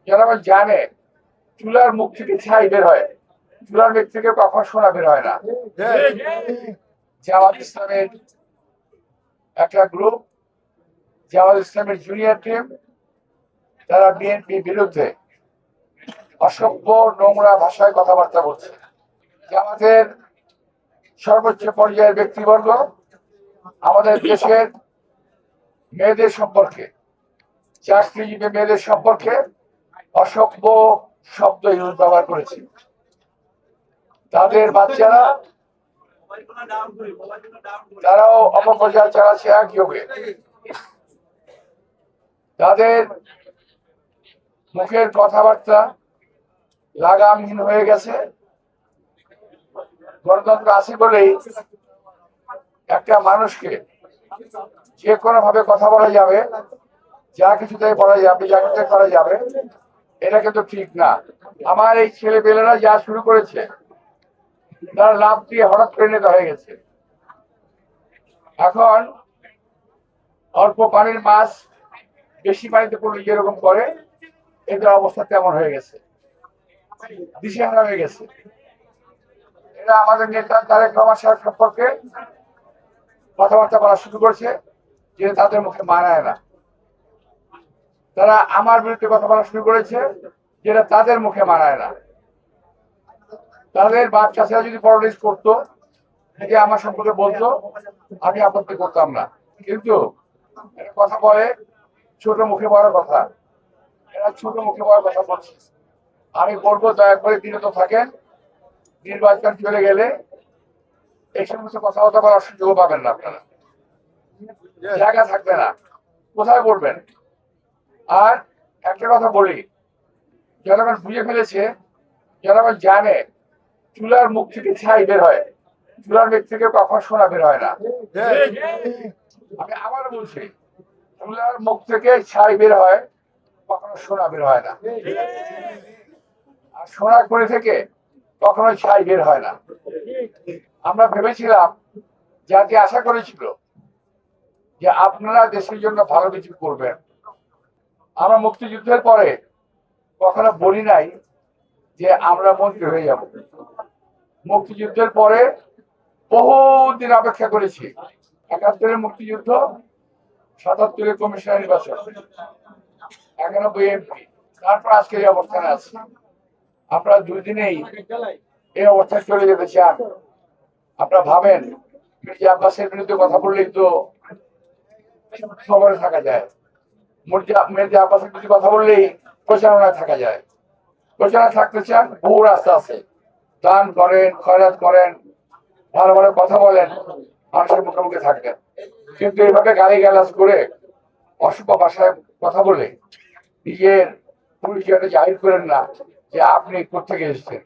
জনগণ জানে চুলার মুখ থেকে ছাই বের হয়, চুলার মুখ থেকে কখন সোনা বের হয় না। জামাত ইসলামের একটা গ্রুপ, জামাত ইসলামের জুনিয়র টিম, তারা বিএনপি বিরুদ্ধে অসভ্য নোংরা ভাষায় কথাবার্তা বলছে। জামাতের সর্বোচ্চ পর্যায়ের ব্যক্তিবর্গ আমাদের দেশের মেয়েদের সম্পর্কে, চাকরিজীবী মেয়েদের সম্পর্কে অসভ্য শব্দ ইউজ ব্যবহার করেছে। তাদের বাচ্চারা তারাও অপপ্রচার চালাচ্ছে একযোগে। তাদের মুখের কথাবার্তা লাগামহীন হয়ে গেছে। গণতন্ত্র আছে বলেই একটা মানুষকে যে কোনো ভাবে কথা বলা যাবে, যা কিছুতে বলা যাবে, যা কিছুতে করা যাবে, এটা কিন্তু ঠিক না। আমার এই ছেলে পেলেরা যা শুরু করেছে, তার লাভ দিয়ে হঠাৎ পরিণত হয়ে গেছে। এখন অল্প পানির মাছ বেশি পানিতে পড়লে যেরকম করে, এদের অবস্থা তেমন হয়ে গেছে, দিশেহারা হয়ে গেছে। এরা আমাদের নেতা তারেক রহমান সাহেব সম্পর্কে কথাবার্তা বলা শুরু করেছে, যে তাদের মুখে মানায় না। তারা আমার বিরুদ্ধে কথা বলা শুরু করেছে, যেটা তাদের মুখে মানায় না। তাদের বাপ চাষিরা যদি পলিটিক্স করতো, যে আমার সম্পর্কে বলতো, আমি আপত্তি করতাম না। কিন্তু কথা বলে ছোট মুখে বড় কথা, এরা ছোট মুখে বড় কথা বলছে। আমি বলবো দয়া করে বিরত থাকেন, নির্বাচন চলে গেলে এই সমস্ত কথাবার্তা বলার সুযোগ পাবেন না, আপনারা জায়গা থাকবে না, কোথায় বলবেন। আর একটা কথা বলি, জনগণ বুঝে ফেলেছে, জনগণ জানে চুলার মুখ থেকে ছাই বের হয়, চুলার মুখ থেকে কখন সোনা বের হয় না। আমি আবারও বলছি, চুলার মুখ থেকে ছাই বের হয়, কখনো সোনা বের হয় না। আর সোনার খনি থেকে কখনো ছাই বের হয় না। আমরা ভেবেছিলাম, জাতি আশা করেছিল যে আপনারা দেশের জন্য ভালো কিছু করবেন। আমরা মুক্তিযুদ্ধের পরে কখনো বলি নাই যে আমরা মন্ত্রী হয়ে যাব। মুক্তিযুদ্ধের পরে বহুদিন অপেক্ষা করেছি। ৭১-এর মুক্তিযুদ্ধ, ৭৭-এর কমিশনার নির্বাচন, ৯১ এমপি, তারপর আজকের এই অবস্থানে আছে। আপনারা 2 দিনেই এই অবস্থায় চলে যেতে চান। আপনারা ভাবেন মির্জা আব্বাসের বিরুদ্ধে কথা বললেই তো খবরে থাকা যায়, মির্জা আব্বাসের বিরুদ্ধে কথা বললেই প্রচারণায় থাকা যায়। প্রচারণা থাকতে চান, বহু রাস্তা আছে। দান করেন, খয়রাত করেন, ভালো ভালো কথা বলেন, মানুষের মুখে মুখে থাকবেন। কিন্তু এইভাবে গালিগালাজ করে অসভ্য ভাষায় কথা বলে নিজের পরিচয়টা জাহির করেন না যে আপনি কোথেকে এসেছেন।